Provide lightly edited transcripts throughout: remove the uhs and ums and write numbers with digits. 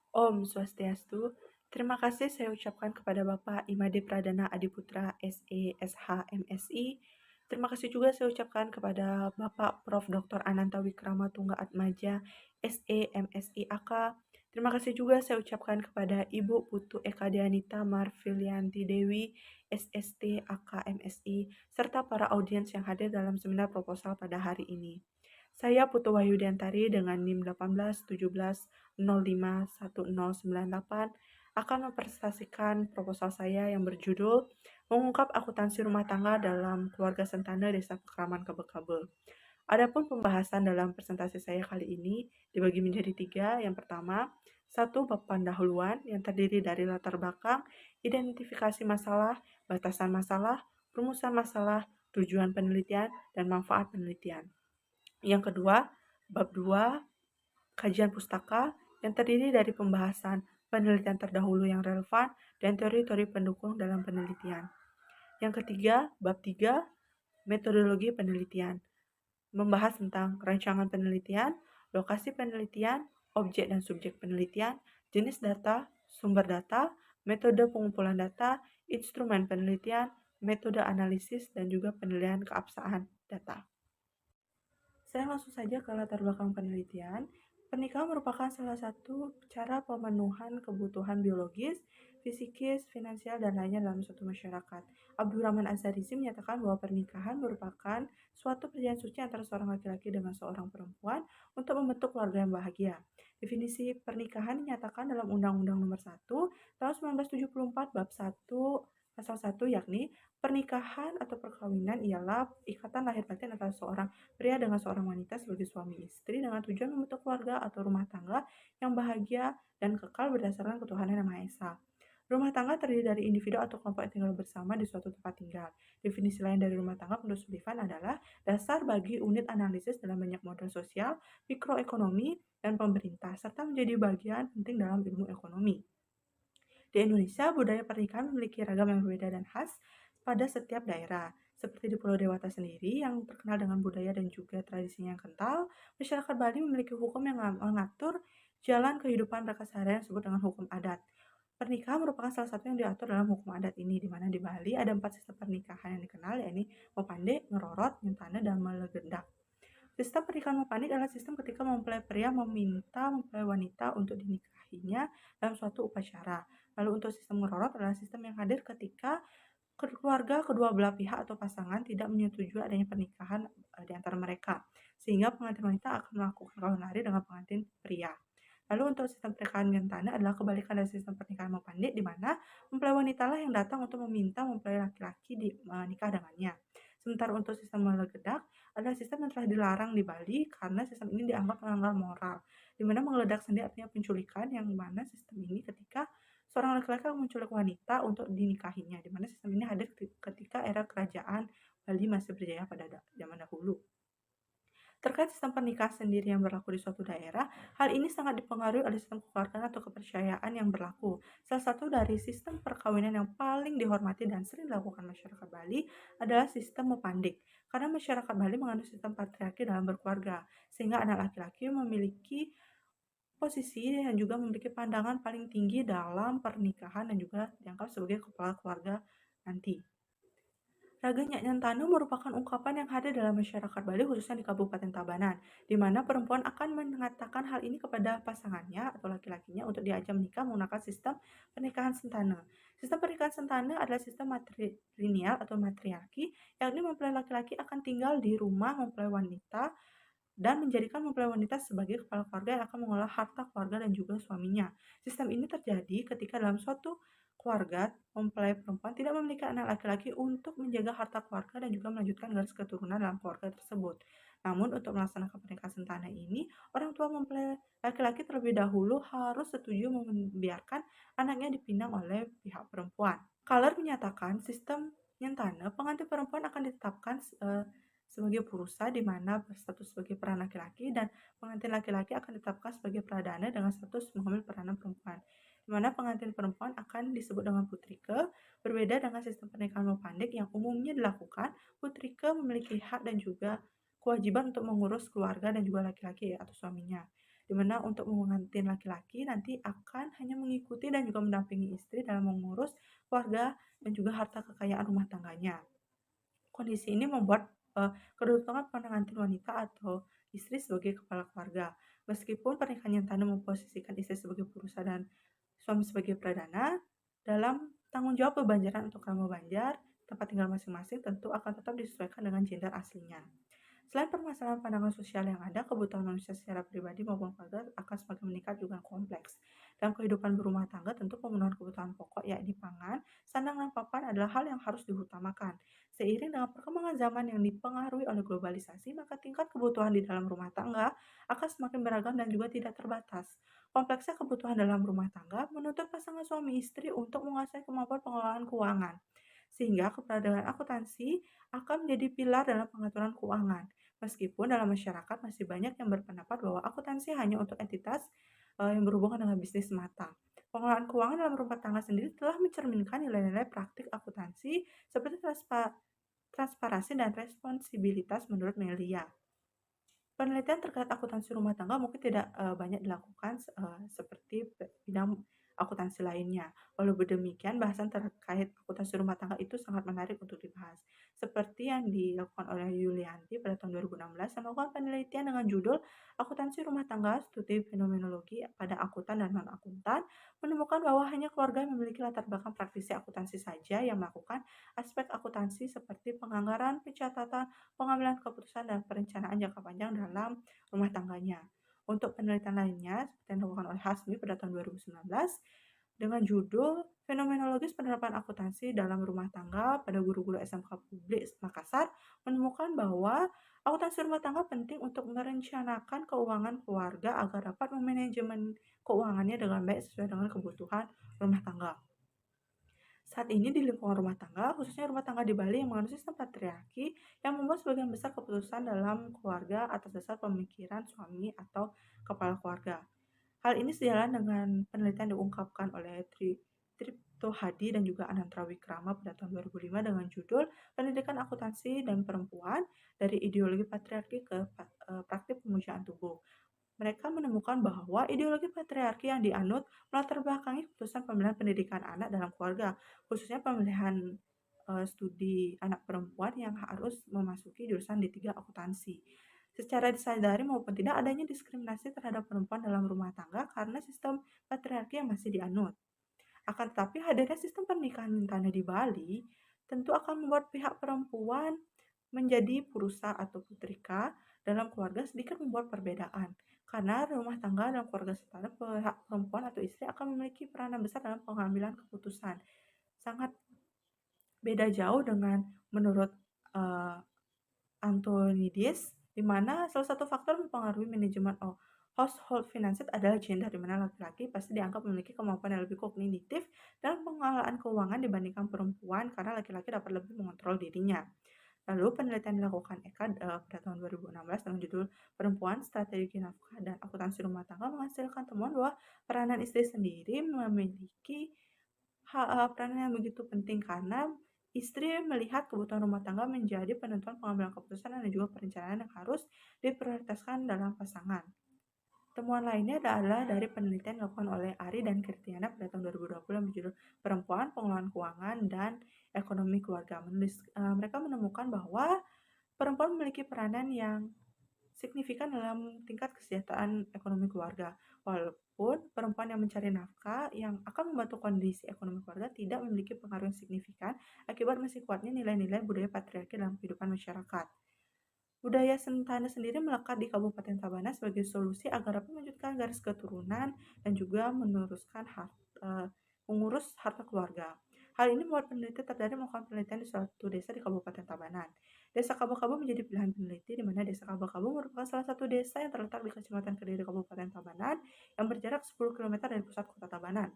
Om Swastiastu. Terima kasih saya ucapkan kepada Bapak Imade Pradana Adiputra SE SH MSI. Terima kasih juga saya ucapkan kepada Bapak Prof. Dr. Ananta Wikrama Tungga Atmaja SE MSI AK. Terima kasih juga saya ucapkan kepada Ibu Putu Eka Dianita Marfilianti Dewi SST AK MSI serta para audiens yang hadir dalam seminar proposal pada hari ini. Saya Putu Wahyudiantari dengan NIM 1817051098 akan mempresentasikan proposal saya yang berjudul Mengungkap Akuntansi Rumah Tangga dalam Keluarga Sentana Desa Pekraman Kabel-Kabel. Adapun pembahasan dalam presentasi saya kali ini dibagi menjadi 3. Yang pertama, satu bab pendahuluan yang terdiri dari latar belakang, identifikasi masalah, batasan masalah, rumusan masalah, tujuan penelitian, dan manfaat penelitian. Yang kedua, bab 2, kajian pustaka yang terdiri dari pembahasan penelitian terdahulu yang relevan dan teori-teori pendukung dalam penelitian. Yang ketiga, bab 3, metodologi penelitian, membahas tentang rancangan penelitian, lokasi penelitian, objek dan subjek penelitian, jenis data, sumber data, metode pengumpulan data, instrumen penelitian, metode analisis, dan juga penilaian keabsahan data. Saya langsung saja ke latar belakang penelitian. Pernikahan merupakan salah satu cara pemenuhan kebutuhan biologis, fisikis, finansial, dan lainnya dalam suatu masyarakat. Abdurrahman Az-Zarisi menyatakan bahwa pernikahan merupakan suatu perjanjian suci antara seorang laki-laki dengan seorang perempuan untuk membentuk keluarga yang bahagia. Definisi pernikahan dinyatakan dalam Undang-Undang Nomor 1 Tahun 1974 Bab 1 Pasal 1, yakni pernikahan atau perkawinan ialah ikatan lahir batin antara seorang pria dengan seorang wanita sebagai suami istri dengan tujuan membentuk keluarga atau rumah tangga yang bahagia dan kekal berdasarkan ketuhanan yang Maha Esa. Rumah tangga terdiri dari individu atau kelompok yang tinggal bersama di suatu tempat tinggal. Definisi lain dari rumah tangga menurut Sullivan adalah dasar bagi unit analisis dalam banyak model sosial, mikroekonomi, dan pemerintah, serta menjadi bagian penting dalam ilmu ekonomi. Di Indonesia, budaya pernikahan memiliki ragam yang berbeda dan khas pada setiap daerah. Seperti di Pulau Dewata sendiri yang terkenal dengan budaya dan juga tradisinya yang kental, masyarakat Bali memiliki hukum yang mengatur jalan kehidupan mereka sehari-hari yang disebut dengan hukum adat. Pernikahan merupakan salah satu yang diatur dalam hukum adat ini, di mana di Bali ada 4 sistem pernikahan yang dikenal, yakni Mopande, Ngerorot, Nyentane, dan Melegendak. Sistem pernikahan Mopande adalah sistem ketika mempelai pria meminta mempelai wanita untuk dinikahinya dalam suatu upacara. Lalu untuk sistem ngerorot adalah sistem yang hadir ketika keluarga kedua belah pihak atau pasangan tidak menyetujui adanya pernikahan di antara mereka, sehingga pengantin wanita akan melakukan kawin lari dengan pengantin pria. Lalu untuk sistem pernikahan Gentana adalah kebalikan dari sistem pernikahan Mopande, di mana mempelai wanita lah yang datang untuk meminta mempelai laki-laki menikah dengannya. Sementara untuk sistem melegedak adalah sistem yang telah dilarang di Bali karena sistem ini dianggap melanggar moral, di mana menggeledak sendiri artinya penculikan, yang mana sistem ini ketika seorang laki-laki menculik wanita untuk dinikahinya, di mana sistem ini hadir ketika era kerajaan Bali masih berjaya pada zaman dahulu. Terkait sistem pernikahan sendiri yang berlaku di suatu daerah, hal ini sangat dipengaruhi oleh sistem kekeluargaan atau kepercayaan yang berlaku. Salah satu dari sistem perkawinan yang paling dihormati dan sering dilakukan masyarakat Bali adalah sistem Mopandik. Karena masyarakat Bali menganut sistem patriarki dalam berkeluarga, sehingga anak laki-laki memiliki posisi dan juga memiliki pandangan paling tinggi dalam pernikahan dan juga dianggap sebagai kepala keluarga nanti. Raga Nyak Nyantano merupakan ungkapan yang hadir dalam masyarakat Bali khususnya di Kabupaten Tabanan, di mana perempuan akan mengatakan hal ini kepada pasangannya atau laki-lakinya untuk diajak menikah menggunakan sistem pernikahan sentana. Sistem pernikahan sentana adalah sistem matrilineal atau matriarki, yakni mempelai laki-laki akan tinggal di rumah mempelai wanita dan menjadikan mempelai wanita sebagai kepala keluarga yang akan mengelola harta keluarga dan juga suaminya. Sistem ini terjadi ketika dalam suatu keluarga mempelai perempuan tidak memiliki anak laki-laki untuk menjaga harta keluarga dan juga melanjutkan garis keturunan dalam keluarga tersebut. Namun untuk melaksanakan pernikahan sentana ini, orang tua mempelai laki-laki terlebih dahulu harus setuju membiarkan anaknya dipinang oleh pihak perempuan. Kaler menyatakan sistem nyentana pengantin perempuan akan ditetapkan sebagai purusa di mana berstatus sebagai peran laki-laki, dan pengantin laki-laki akan ditetapkan sebagai pradana dengan status mengambil peranan perempuan, di mana pengantin perempuan akan disebut dengan putrike. Berbeda dengan sistem pernikahan Mopandek yang umumnya dilakukan, putrike memiliki hak dan juga kewajiban untuk mengurus keluarga dan juga laki-laki atau suaminya. di mana untuk pengantin laki-laki nanti akan hanya mengikuti dan juga mendampingi istri dalam mengurus keluarga dan juga harta kekayaan rumah tangganya. Kondisi ini membuat, kedudukan pengantin wanita atau istri sebagai kepala keluarga. Meskipun pernikahan yang tanda memposisikan istri sebagai perusahaan dan suami sebagai pradana, dalam tanggung jawab bebanjaran untuk kamu banjar, tempat tinggal masing-masing tentu akan tetap disesuaikan dengan gender aslinya. Selain permasalahan pandangan sosial yang ada, kebutuhan manusia secara pribadi maupun keluarga akan semakin meningkat juga kompleks. Dalam kehidupan berumah tangga, tentu pemenuhan kebutuhan pokok yakni pangan, sandang, dan papan adalah hal yang harus diutamakan. Seiring dengan perkembangan zaman yang dipengaruhi oleh globalisasi, maka tingkat kebutuhan di dalam rumah tangga akan semakin beragam dan juga tidak terbatas. Kompleksnya kebutuhan dalam rumah tangga menuntut pasangan suami istri untuk menguasai kemampuan pengelolaan keuangan, sehingga keberadaan akuntansi akan menjadi pilar dalam pengaturan keuangan. Meskipun dalam masyarakat masih banyak yang berpendapat bahwa akuntansi hanya untuk entitas yang berhubungan dengan bisnis semata. Pengelolaan keuangan dalam rumah tangga sendiri telah mencerminkan nilai-nilai praktik akuntansi seperti transparansi dan responsibilitas menurut Melia. Penelitian terkait akuntansi rumah tangga mungkin tidak, banyak dilakukan seperti bidang akuntansi lainnya. Walau demikian, bahasan terkait akuntansi rumah tangga itu sangat menarik untuk dibahas. Seperti yang dilakukan oleh Yulianti pada tahun 2016 yang melakukan penelitian dengan judul "Akuntansi Rumah Tangga: Studi Fenomenologi pada Akuntan dan Non-Akuntan", menemukan bahwa hanya keluarga yang memiliki latar belakang praktisi akuntansi saja yang melakukan aspek akuntansi seperti penganggaran, pencatatan, pengambilan keputusan, dan perencanaan jangka panjang dalam rumah tangganya. Untuk penelitian lainnya, seperti yang dilakukan oleh Hasmi pada tahun 2019, dengan judul Fenomenologis Penerapan Akuntansi dalam Rumah Tangga pada Guru-Guru SMK Publik Makassar, menemukan bahwa akuntansi rumah tangga penting untuk merencanakan keuangan keluarga agar dapat memanajemen keuangannya dengan baik sesuai dengan kebutuhan rumah tangga. Saat ini di lingkungan rumah tangga, khususnya rumah tangga di Bali yang mengandung sistem patriarki yang membuat sebagian besar keputusan dalam keluarga atas dasar pemikiran suami atau kepala keluarga. Hal ini sejalan dengan penelitian diungkapkan oleh Tripto Hadi dan juga Anantra Wikrama pada tahun 2005 dengan judul Pendidikan Akuntansi dan Perempuan dari Ideologi Patriarki ke Praktik Pemujaan Tubuh. Mereka menemukan bahwa ideologi patriarki yang dianut melatar belakangi keputusan pemilihan pendidikan anak dalam keluarga, khususnya pemilihan studi anak perempuan yang harus memasuki jurusan D3 akuntansi. Secara disadari maupun tidak adanya diskriminasi terhadap perempuan dalam rumah tangga karena sistem patriarki yang masih dianut. Akan tetapi hadirnya sistem pernikahan tanah di Bali tentu akan membuat pihak perempuan menjadi purusa atau putrika dalam keluarga sedikit membuat perbedaan. Karena rumah tangga dan keluarga sederhana, pihak perempuan atau istri akan memiliki peranan besar dalam pengambilan keputusan. Sangat beda jauh dengan menurut uh, Antonides, di mana salah satu faktor mempengaruhi manajemen household finances adalah gender, di mana laki-laki pasti dianggap memiliki kemampuan yang lebih kognitif dalam pengelolaan keuangan dibandingkan perempuan karena laki-laki dapat lebih mengontrol dirinya. Lalu penelitian dilakukan Eka pada tahun 2016 dengan judul Perempuan, Strategi Nafkah dan Akuntansi Rumah Tangga menghasilkan temuan bahwa peranan istri sendiri memiliki peranan yang begitu penting karena istri melihat kebutuhan rumah tangga menjadi penentuan pengambilan keputusan dan juga perencanaan yang harus diprioritaskan dalam pasangan. Temuan lainnya adalah dari penelitian dilakukan oleh Ari dan Kirtiana pada tahun 2020 yang berjudul Perempuan, Pengelolaan Keuangan, dan Ekonomi Keluarga. Mereka menemukan bahwa perempuan memiliki peranan yang signifikan dalam tingkat kesejahteraan ekonomi keluarga. Walaupun perempuan yang mencari nafkah yang akan membantu kondisi ekonomi keluarga tidak memiliki pengaruh yang signifikan akibat masih kuatnya nilai-nilai budaya patriarki dalam kehidupan masyarakat. Budaya Sentane sendiri melekat di Kabupaten Tabanan sebagai solusi agar dapat melanjutkan garis keturunan dan juga mengurus harta keluarga. Hal ini membuat peneliti tertarik melakukan penelitian di suatu desa di Kabupaten Tabanan. Desa Kabo-Kabo menjadi pilihan peneliti, di mana Desa Kabo-Kabo merupakan salah satu desa yang terletak di Kecamatan Kediri, Kabupaten Tabanan, yang berjarak 10 km dari pusat kota Tabanan.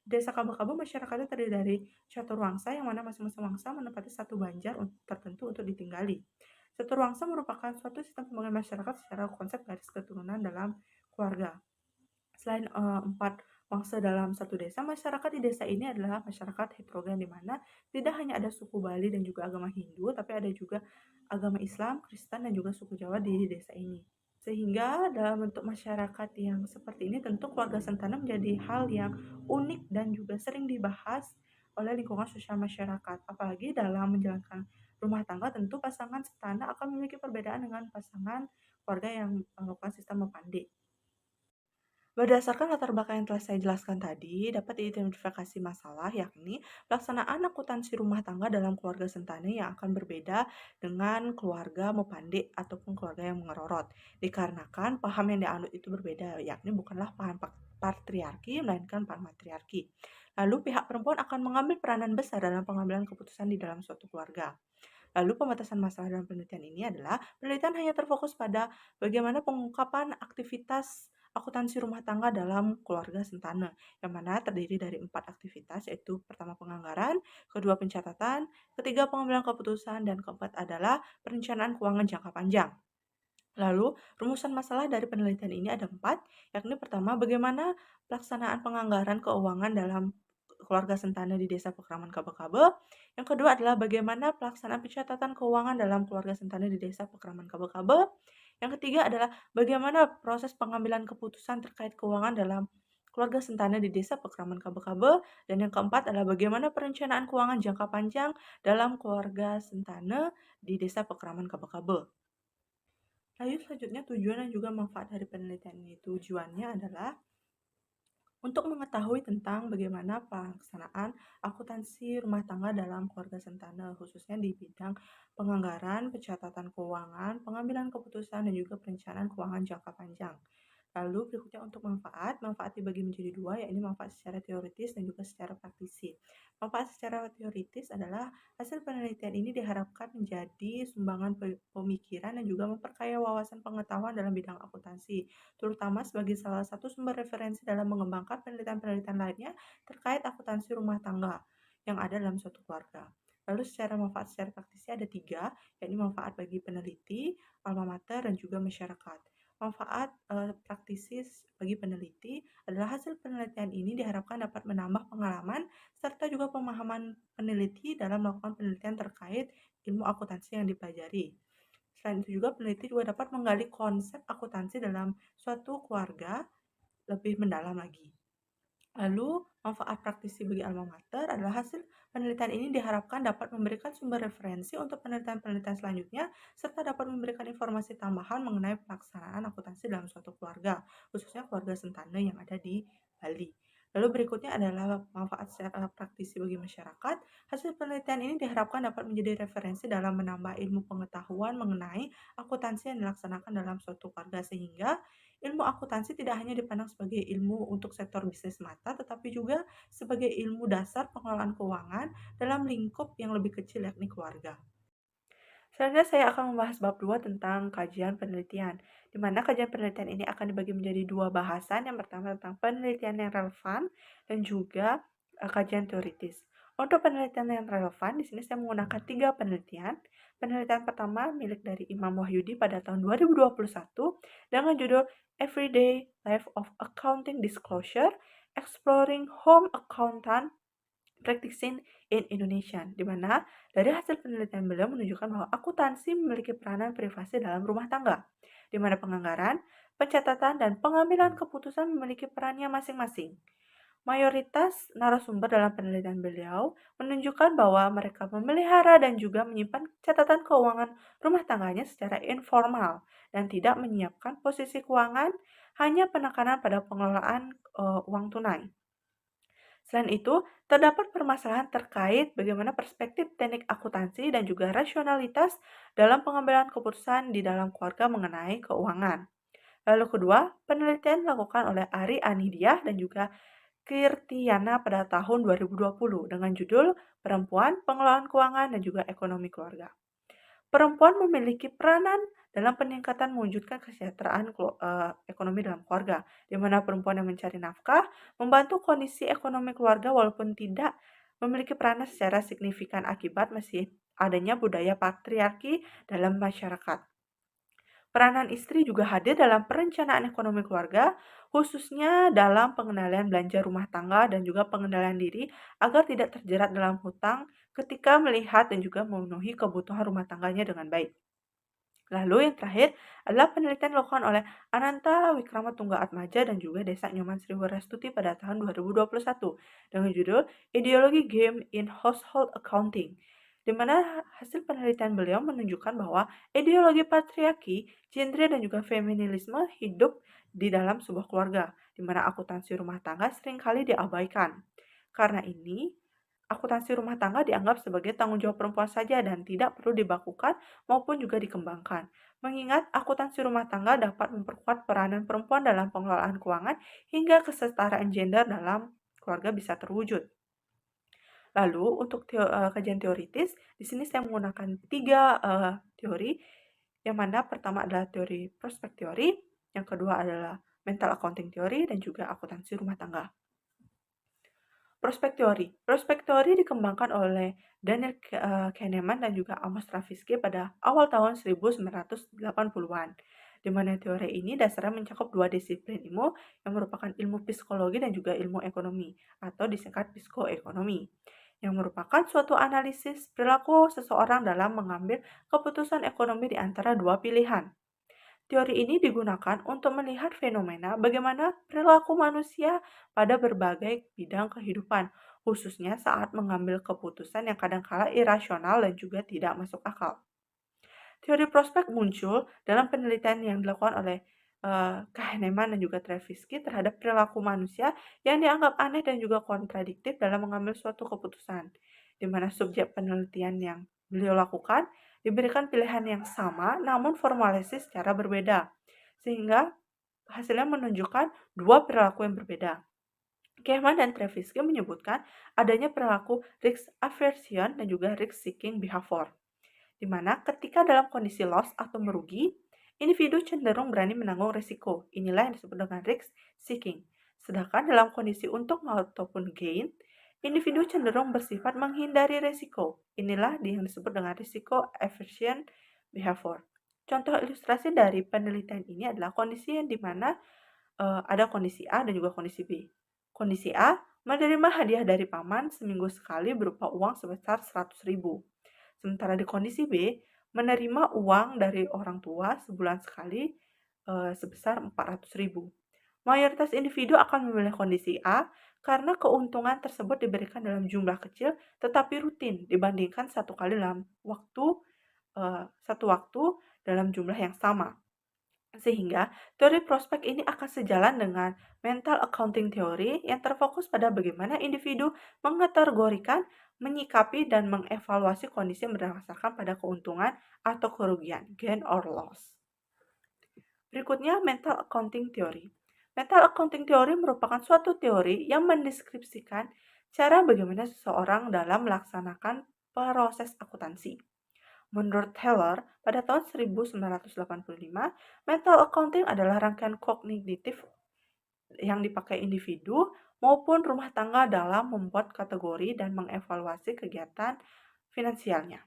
Desa Kabo-Kabo masyarakatnya terdiri dari catur wangsa, yang mana masing-masing wangsa menempati satu banjar tertentu untuk ditinggali. Catur wangsa merupakan suatu sistem pembangunan masyarakat secara konsep garis keturunan dalam keluarga. Selain 4 wangsa dalam satu desa, masyarakat di desa ini adalah masyarakat heterogen, di mana tidak hanya ada suku Bali dan juga agama Hindu, tapi ada juga agama Islam, Kristen, dan juga suku Jawa di desa ini. Sehingga dalam bentuk masyarakat yang seperti ini tentu keluarga sentana menjadi hal yang unik dan juga sering dibahas oleh lingkungan sosial masyarakat. Apalagi dalam menjalankan rumah tangga tentu pasangan sentana akan memiliki perbedaan dengan pasangan keluarga yang melakukan sistem Mapande. Berdasarkan latar belakang yang telah saya jelaskan tadi, dapat diidentifikasi masalah yakni pelaksanaan akuntansi rumah tangga dalam keluarga sentani yang akan berbeda dengan keluarga Mopande ataupun keluarga yang mengerorot. Dikarenakan paham yang dianut itu berbeda, yakni bukanlah paham patriarki, melainkan paham matriarki. Lalu pihak perempuan akan mengambil peranan besar dalam pengambilan keputusan di dalam suatu keluarga. Lalu pembatasan masalah dalam penelitian ini adalah penelitian hanya terfokus pada bagaimana pengungkapan aktivitas akuntansi rumah tangga dalam keluarga sentana, yang mana terdiri dari 4 aktivitas, yaitu pertama penganggaran, kedua pencatatan, ketiga pengambilan keputusan, dan keempat adalah perencanaan keuangan jangka panjang. Lalu, rumusan masalah dari penelitian ini ada 4, yakni pertama, bagaimana pelaksanaan penganggaran keuangan dalam keluarga sentana di Desa Pekraman Kabel-Kabel. Yang kedua adalah bagaimana pelaksanaan pencatatan keuangan dalam keluarga sentana di Desa Pekraman Kabel-Kabel. Yang ketiga adalah bagaimana proses pengambilan keputusan terkait keuangan dalam keluarga sentana di Desa Pekraman Kabel-Kabel. Dan yang keempat adalah bagaimana perencanaan keuangan jangka panjang dalam keluarga sentana di Desa Pekraman Kabel-Kabel. Lalu selanjutnya tujuan dan juga manfaat dari penelitian ini. Tujuannya adalah untuk mengetahui tentang bagaimana pelaksanaan akuntansi rumah tangga dalam keluarga sentana, khususnya di bidang penganggaran, pencatatan keuangan, pengambilan keputusan, dan juga perencanaan keuangan jangka panjang. Lalu berikutnya untuk manfaat, manfaat dibagi menjadi dua, yaitu manfaat secara teoritis dan juga secara praktisi. Manfaat secara teoritis adalah hasil penelitian ini diharapkan menjadi sumbangan pemikiran dan juga memperkaya wawasan pengetahuan dalam bidang akuntansi, terutama sebagai salah satu sumber referensi dalam mengembangkan penelitian-penelitian lainnya terkait akuntansi rumah tangga yang ada dalam suatu keluarga. Lalu secara manfaat secara praktisi ada 3, yakni manfaat bagi peneliti, alma mater, dan juga masyarakat. Manfaat praktisi bagi peneliti adalah hasil penelitian ini diharapkan dapat menambah pengalaman serta juga pemahaman peneliti dalam melakukan penelitian terkait ilmu akuntansi yang dipelajari. Selain itu juga peneliti juga dapat menggali konsep akuntansi dalam suatu keluarga lebih mendalam lagi. Lalu, manfaat praktisi bagi alma mater adalah hasil penelitian ini diharapkan dapat memberikan sumber referensi untuk penelitian-penelitian selanjutnya, serta dapat memberikan informasi tambahan mengenai pelaksanaan akuntansi dalam suatu keluarga, khususnya keluarga sentana yang ada di Bali. Lalu berikutnya adalah manfaat secara praktisi bagi masyarakat. Hasil penelitian ini diharapkan dapat menjadi referensi dalam menambah ilmu pengetahuan mengenai akuntansi yang dilaksanakan dalam suatu keluarga, sehingga ilmu akuntansi tidak hanya dipandang sebagai ilmu untuk sektor bisnis semata, tetapi juga sebagai ilmu dasar pengelolaan keuangan dalam lingkup yang lebih kecil yakni keluarga. Selanjutnya saya akan membahas bab 2 tentang kajian penelitian, di mana kajian penelitian ini akan dibagi menjadi 2 bahasan. Yang pertama tentang penelitian yang relevan dan juga kajian teoritis. Untuk penelitian yang relevan, di sini saya menggunakan 3 penelitian. Penelitian pertama milik dari Imam Wahyudi pada tahun 2021 dengan judul Everyday Life of Accounting Disclosure, Exploring Home Accountant Practicing in Indonesia, di mana dari hasil penelitian beliau menunjukkan bahwa akuntansi memiliki peranan privasi dalam rumah tangga, di mana penganggaran, pencatatan, dan pengambilan keputusan memiliki perannya masing-masing. Mayoritas narasumber dalam penelitian beliau menunjukkan bahwa mereka memelihara dan juga menyimpan catatan keuangan rumah tangganya secara informal dan tidak menyiapkan posisi keuangan, hanya penekanan pada pengelolaan uang tunai. Selain itu, terdapat permasalahan terkait bagaimana perspektif teknik akuntansi dan juga rasionalitas dalam pengambilan keputusan di dalam keluarga mengenai keuangan. Lalu kedua, penelitian dilakukan oleh Ari Anidia dan juga Kirtiana pada tahun 2020 dengan judul Perempuan, Pengelolaan Keuangan, dan juga Ekonomi Keluarga. Perempuan memiliki peranan dalam peningkatan mewujudkan kesejahteraan ekonomi dalam keluarga, di mana perempuan yang mencari nafkah membantu kondisi ekonomi keluarga walaupun tidak memiliki peranan secara signifikan akibat masih adanya budaya patriarki dalam masyarakat. Peranan istri juga hadir dalam perencanaan ekonomi keluarga, khususnya dalam pengendalian belanja rumah tangga dan juga pengendalian diri agar tidak terjerat dalam hutang ketika melihat dan juga memenuhi kebutuhan rumah tangganya dengan baik. Lalu yang terakhir adalah penelitian dilakukan oleh Ananta Wikramatungga-Atmaja dan juga Desa Nyoman Sriwarestuti pada tahun 2021 dengan judul Ideologi Game in Household Accounting, di mana hasil penelitian beliau menunjukkan bahwa ideologi patriarki, gender, dan juga feminisme hidup di dalam sebuah keluarga, di mana akuntansi rumah tangga seringkali diabaikan. Karena ini, akuntansi rumah tangga dianggap sebagai tanggung jawab perempuan saja dan tidak perlu dibakukan maupun juga dikembangkan. Mengingat akuntansi rumah tangga dapat memperkuat peranan perempuan dalam pengelolaan keuangan hingga kesetaraan gender dalam keluarga bisa terwujud. Lalu untuk kajian teoritis, di sini saya menggunakan 3 teori, yang mana pertama adalah teori prospek teori, yang kedua adalah mental accounting teori, dan juga akuntansi rumah tangga. Prospek teori. Prospek teori dikembangkan oleh Daniel Kahneman dan juga Amos Tversky pada awal tahun 1980-an, di mana teori ini dasarnya mencakup dua disiplin ilmu yang merupakan ilmu psikologi dan juga ilmu ekonomi, atau disingkat psikoekonomi, yang merupakan suatu analisis perilaku seseorang dalam mengambil keputusan ekonomi di antara dua pilihan. Teori ini digunakan untuk melihat fenomena bagaimana perilaku manusia pada berbagai bidang kehidupan, khususnya saat mengambil keputusan yang kadangkala irasional dan juga tidak masuk akal. Teori prospek muncul dalam penelitian yang dilakukan oleh Kahneman dan juga Tversky terhadap perilaku manusia yang dianggap aneh dan juga kontradiktif dalam mengambil suatu keputusan, di mana subjek penelitian yang beliau lakukan diberikan pilihan yang sama namun formalisasi secara berbeda, sehingga hasilnya menunjukkan dua perilaku yang berbeda. Kahneman dan Tversky menyebutkan adanya perilaku risk aversion dan juga risk seeking behavior, di mana ketika dalam kondisi loss atau merugi, individu cenderung berani menanggung risiko. Inilah yang disebut dengan risk seeking. Sedangkan dalam kondisi untung ataupun gain, individu cenderung bersifat menghindari risiko. Inilah yang disebut dengan risiko aversion behavior. Contoh ilustrasi dari penelitian ini adalah kondisi yang dimana ada kondisi A dan juga kondisi B. Kondisi A menerima hadiah dari paman seminggu sekali berupa uang sebesar 100.000. Sementara di kondisi B, menerima uang dari orang tua sebulan sekali sebesar 400.000. Mayoritas individu akan memilih kondisi A karena keuntungan tersebut diberikan dalam jumlah kecil tetapi rutin dibandingkan satu waktu dalam jumlah yang sama. Sehingga teori prospek ini akan sejalan dengan mental accounting teori yang terfokus pada bagaimana individu mengategorikan, menyikapi, dan mengevaluasi kondisi berdasarkan pada keuntungan atau kerugian, gain or loss. Berikutnya, mental accounting teori. Mental accounting teori merupakan suatu teori yang mendeskripsikan cara bagaimana seseorang dalam melaksanakan proses akuntansi. Menurut Taylor, pada tahun 1985, mental accounting adalah rangkaian kognitif yang dipakai individu maupun rumah tangga dalam membuat kategori dan mengevaluasi kegiatan finansialnya.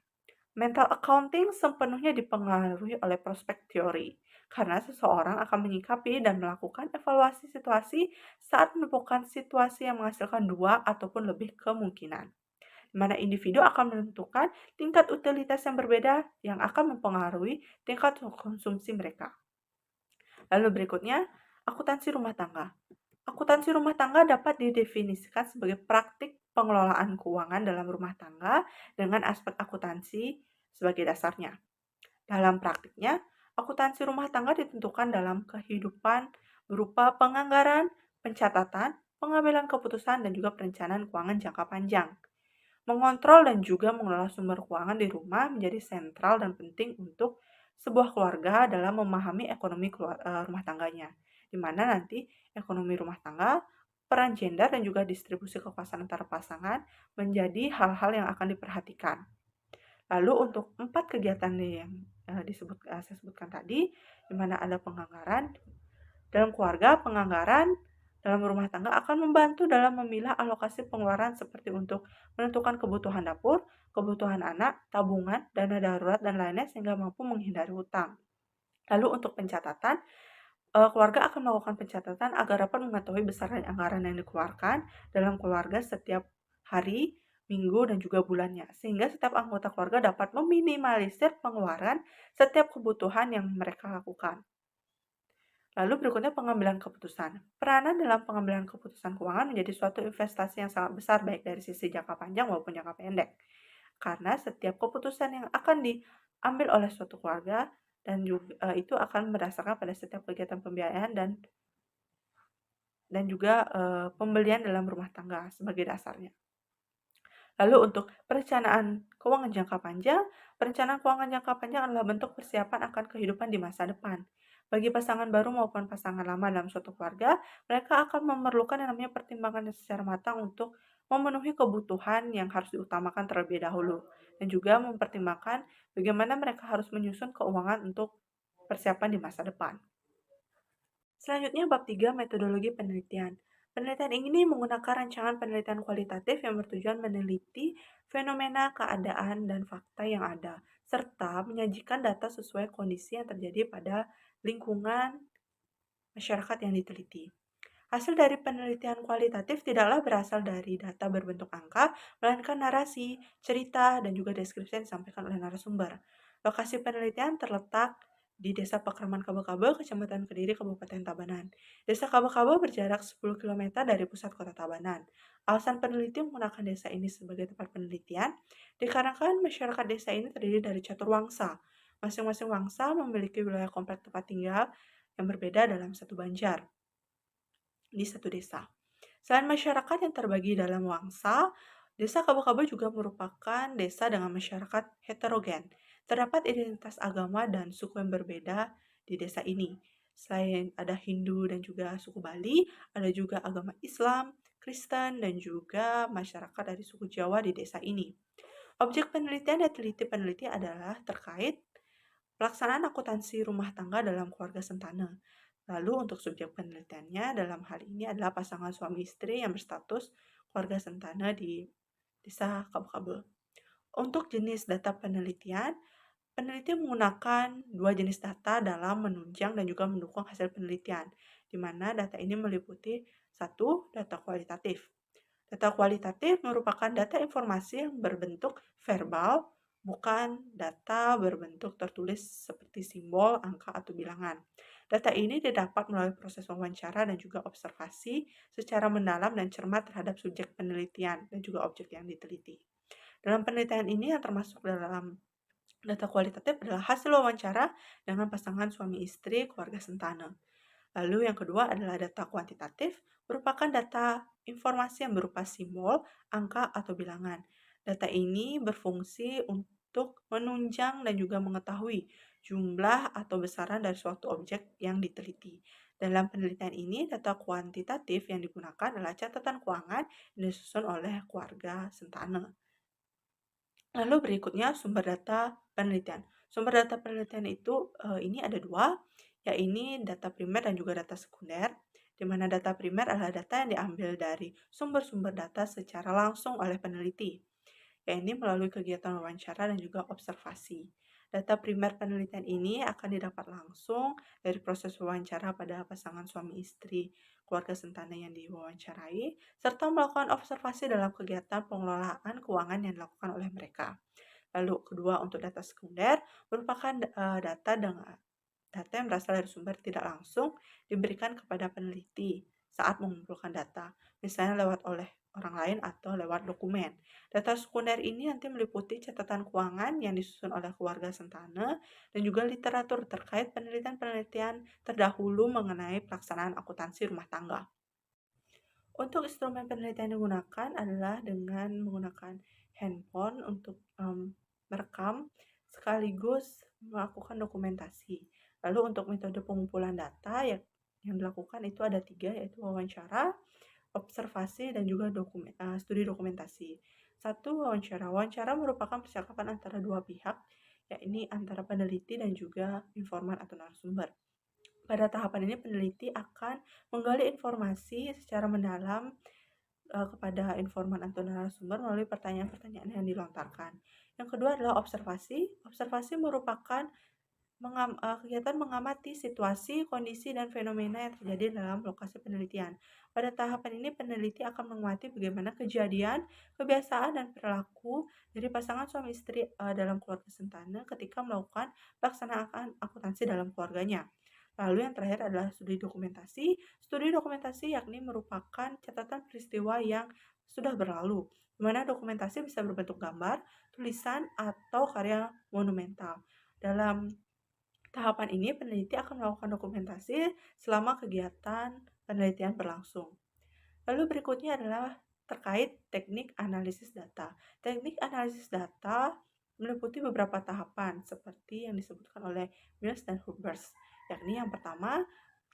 Mental accounting sepenuhnya dipengaruhi oleh prospek teori, karena seseorang akan menyikapi dan melakukan evaluasi situasi saat menemukan situasi yang menghasilkan dua ataupun lebih kemungkinan, di mana individu akan menentukan tingkat utilitas yang berbeda yang akan mempengaruhi tingkat konsumsi mereka. Lalu berikutnya, akuntansi rumah tangga. Akuntansi rumah tangga dapat didefinisikan sebagai praktik pengelolaan keuangan dalam rumah tangga dengan aspek akuntansi sebagai dasarnya. Dalam praktiknya, akuntansi rumah tangga ditentukan dalam kehidupan berupa penganggaran, pencatatan, pengambilan keputusan, dan juga perencanaan keuangan jangka panjang. Mengontrol dan juga mengelola sumber keuangan di rumah menjadi sentral dan penting untuk sebuah keluarga dalam memahami ekonomi rumah tangganya, di mana nanti ekonomi rumah tangga, peran gender, dan juga distribusi kekuasaan antar pasangan menjadi hal-hal yang akan diperhatikan. Lalu untuk 4 kegiatan yang saya sebutkan tadi, di mana ada penganggaran dalam keluarga, penganggaran dalam rumah tangga akan membantu dalam memilah alokasi pengeluaran seperti untuk menentukan kebutuhan dapur, kebutuhan anak, tabungan, dana darurat, dan lainnya sehingga mampu menghindari hutang. Lalu untuk pencatatan, keluarga akan melakukan pencatatan agar dapat mengetahui besaran anggaran yang dikeluarkan dalam keluarga setiap hari, minggu, dan juga bulannya, sehingga setiap anggota keluarga dapat meminimalisir pengeluaran setiap kebutuhan yang mereka lakukan. Lalu berikutnya pengambilan keputusan. Peranan dalam pengambilan keputusan keuangan menjadi suatu investasi yang sangat besar baik dari sisi jangka panjang maupun jangka pendek. Karena setiap keputusan yang akan diambil oleh suatu keluarga dan juga itu akan berdasarkan pada setiap kegiatan pembiayaan dan juga pembelian dalam rumah tangga sebagai dasarnya. Lalu untuk perencanaan keuangan jangka panjang, perencanaan keuangan jangka panjang adalah bentuk persiapan akan kehidupan di masa depan. Bagi pasangan baru maupun pasangan lama dalam suatu keluarga, mereka akan memerlukan yang namanya pertimbangan secara matang untuk memenuhi kebutuhan yang harus diutamakan terlebih dahulu, dan juga mempertimbangkan bagaimana mereka harus menyusun keuangan untuk persiapan di masa depan. Selanjutnya bab 3 metodologi penelitian. Penelitian ini menggunakan rancangan penelitian kualitatif yang bertujuan meneliti fenomena, keadaan, dan fakta yang ada, serta menyajikan data sesuai kondisi yang terjadi pada lingkungan masyarakat yang diteliti. Hasil dari penelitian kualitatif tidaklah berasal dari data berbentuk angka, melainkan narasi, cerita, dan juga deskripsi yang disampaikan oleh narasumber. Lokasi penelitian terletak di Desa Pakraman Kabel-Kabel, Kecamatan Kediri, Kabupaten Tabanan. Desa Kabel-Kabel berjarak 10 km dari pusat kota Tabanan. Alasan peneliti menggunakan desa ini sebagai tempat penelitian, dikarenakan masyarakat desa ini terdiri dari catur wangsa. Masing-masing wangsa memiliki wilayah komplek tempat tinggal yang berbeda dalam satu banjar di satu desa. Selain masyarakat yang terbagi dalam wangsa, desa Kabel-Kabel juga merupakan desa dengan masyarakat heterogen. Terdapat identitas agama dan suku yang berbeda di desa ini. Selain ada Hindu dan juga suku Bali, ada juga agama Islam, Kristen, dan juga masyarakat dari suku Jawa di desa ini. Objek penelitian yang diteliti peneliti adalah terkait pelaksanaan akuntansi rumah tangga dalam keluarga Sentana. Lalu untuk subjek penelitiannya dalam hal ini adalah pasangan suami istri yang berstatus keluarga Sentana di desa Kabel-Kabel. Untuk jenis data penelitian, peneliti menggunakan dua jenis data dalam menunjang dan juga mendukung hasil penelitian, di mana data ini meliputi satu, data kualitatif. Data kualitatif merupakan data informasi yang berbentuk verbal, bukan data berbentuk tertulis seperti simbol, angka, atau bilangan. Data ini didapat melalui proses wawancara dan juga observasi secara mendalam dan cermat terhadap subjek penelitian dan juga objek yang diteliti. Dalam penelitian ini yang termasuk dalam data kualitatif adalah hasil wawancara dengan pasangan suami istri keluarga Sentana. Lalu yang kedua adalah data kuantitatif, merupakan data informasi yang berupa simbol, angka, atau bilangan. Data ini berfungsi untuk menunjang dan juga mengetahui jumlah atau besaran dari suatu objek yang diteliti. Dalam penelitian ini, data kuantitatif yang digunakan adalah catatan keuangan yang disusun oleh keluarga Sentana. Lalu berikutnya sumber data penelitian. Sumber data penelitian itu ini ada dua, yaitu data primer dan juga data sekunder, di mana data primer adalah data yang diambil dari sumber-sumber data secara langsung oleh peneliti, yaitu melalui kegiatan wawancara dan juga observasi. Data primer penelitian ini akan didapat langsung dari proses wawancara pada pasangan suami istri, keluarga Sentana yang diwawancarai, serta melakukan observasi dalam kegiatan pengelolaan keuangan yang dilakukan oleh mereka. Lalu kedua untuk data sekunder merupakan data yang berasal dari sumber tidak langsung diberikan kepada peneliti saat mengumpulkan data, misalnya lewat oleh orang lain atau lewat dokumen. Data sekunder ini nanti meliputi catatan keuangan yang disusun oleh keluarga Sentana dan juga literatur terkait penelitian-penelitian terdahulu mengenai pelaksanaan akuntansi rumah tangga. Untuk instrumen penelitian yang digunakan adalah dengan menggunakan handphone untuk merekam sekaligus melakukan dokumentasi. Lalu untuk metode pengumpulan data yang dilakukan itu ada 3, yaitu wawancara, observasi, dan juga studi dokumentasi. 1, wawancara. Wawancara merupakan percakapan antara dua pihak, yakni antara peneliti dan juga informan atau narasumber. Pada tahapan ini peneliti akan menggali informasi secara mendalam kepada informan atau narasumber melalui pertanyaan-pertanyaan yang dilontarkan. Yang kedua adalah observasi. Observasi merupakan kegiatan mengamati situasi, kondisi, dan fenomena yang terjadi dalam lokasi penelitian. Pada tahapan ini, peneliti akan mengamati bagaimana kejadian, kebiasaan, dan perilaku dari pasangan suami istri dalam keluarga Sentana ketika melakukan pelaksanaan akuntansi dalam keluarganya. Lalu yang terakhir adalah studi dokumentasi. Studi dokumentasi yakni merupakan catatan peristiwa yang sudah berlalu, di mana dokumentasi bisa berbentuk gambar, tulisan, atau karya monumental. Dalam tahapan ini, peneliti akan melakukan dokumentasi selama kegiatan penelitian berlangsung. Lalu berikutnya adalah terkait teknik analisis data. Teknik analisis data meliputi beberapa tahapan seperti yang disebutkan oleh Mills dan Hubers, yakni yang pertama,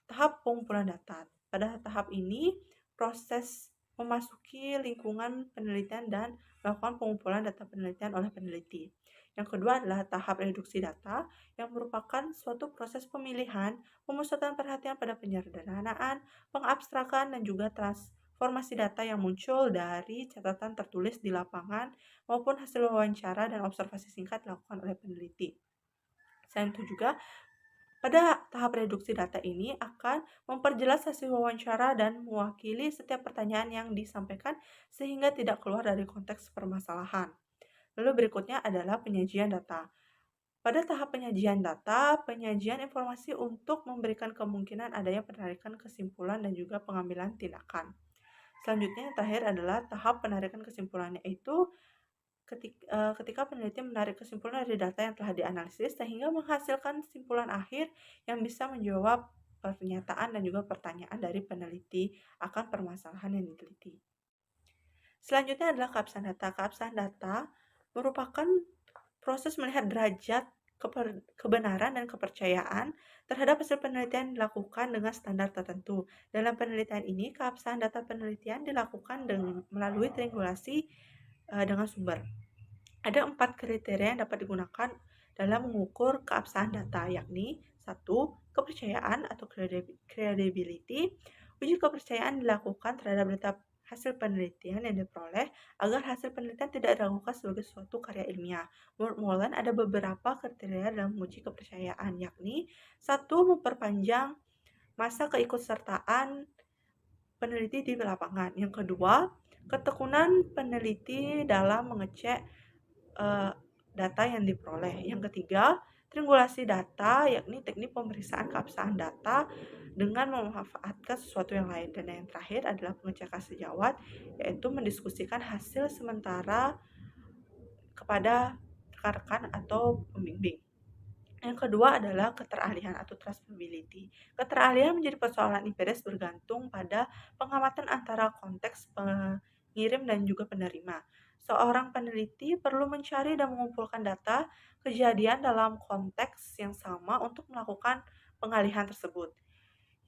tahap pengumpulan data. Pada tahap ini, proses memasuki lingkungan penelitian dan melakukan pengumpulan data penelitian oleh peneliti. Yang kedua adalah tahap reduksi data, yang merupakan suatu proses pemilihan, pemusatan perhatian pada penyederhanaan, pengabstrakan, dan juga transformasi data yang muncul dari catatan tertulis di lapangan maupun hasil wawancara dan observasi singkat dilakukan oleh peneliti. Selain itu juga, pada tahap reduksi data ini akan memperjelas hasil wawancara dan mewakili setiap pertanyaan yang disampaikan sehingga tidak keluar dari konteks permasalahan. Lalu berikutnya adalah penyajian data. Pada tahap penyajian data, penyajian informasi untuk memberikan kemungkinan adanya penarikan kesimpulan dan juga pengambilan tindakan. Selanjutnya yang terakhir adalah tahap penarikan kesimpulannya, yaitu ketika peneliti menarik kesimpulan dari data yang telah dianalisis sehingga menghasilkan kesimpulan akhir yang bisa menjawab pernyataan dan juga pertanyaan dari peneliti akan permasalahan yang diteliti. Selanjutnya adalah keabsahan data. Keabsahan data merupakan proses melihat derajat kebenaran dan kepercayaan terhadap hasil penelitian yang dilakukan dengan standar tertentu. Dalam penelitian ini, keabsahan data penelitian dilakukan melalui triangulasi dengan sumber. Ada 4 kriteria yang dapat digunakan dalam mengukur keabsahan data, yakni 1. Kepercayaan atau credibility. Uji kepercayaan dilakukan terhadap data hasil penelitian yang diperoleh agar hasil penelitian tidak diragukan sebagai suatu karya ilmiah. Menurut Molan, ada beberapa kriteria dalam menguji kepercayaan, yakni 1. Memperpanjang masa keikutsertaan peneliti di lapangan. Yang kedua, ketekunan peneliti dalam mengecek data yang diperoleh. Yang ketiga, triangulasi data, yakni teknik pemeriksaan keabsahan data dengan memanfaatkan sesuatu yang lain. Dan yang terakhir adalah pengecekan sejawat, yaitu mendiskusikan hasil sementara kepada rekan-rekan atau pembimbing. Yang kedua adalah keterahlian atau transferability. Keterahlian menjadi persoalan empiris bergantung pada pengamatan antara konteks pengirim dan juga penerima. Seorang peneliti perlu mencari dan mengumpulkan data kejadian dalam konteks yang sama untuk melakukan pengalihan tersebut.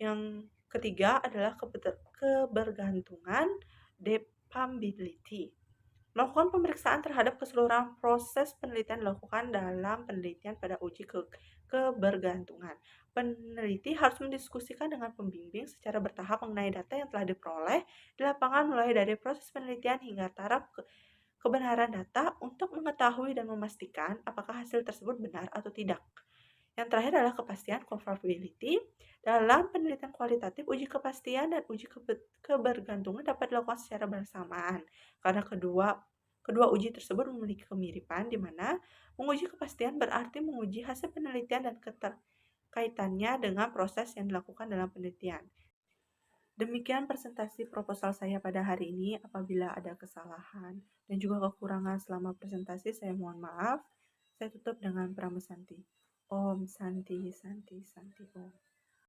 Yang ketiga adalah kebergantungan, dependability. Melakukan pemeriksaan terhadap keseluruhan proses penelitian dilakukan dalam penelitian pada uji kebergantungan. Peneliti harus mendiskusikan dengan pembimbing secara bertahap mengenai data yang telah diperoleh di lapangan mulai dari proses penelitian hingga taraf kebenaran data untuk mengetahui dan memastikan apakah hasil tersebut benar atau tidak. Yang terakhir adalah kepastian, comparability. Dalam penelitian kualitatif, uji kepastian dan uji kebergantungan dapat dilakukan secara bersamaan karena kedua uji tersebut memiliki kemiripan, di mana menguji kepastian berarti menguji hasil penelitian dan kaitannya dengan proses yang dilakukan dalam penelitian. Demikian presentasi proposal saya pada hari ini. Apabila ada kesalahan dan juga kekurangan selama presentasi, saya mohon maaf. Saya tutup dengan Pramu Santi. Om Santi Santi Santi Om.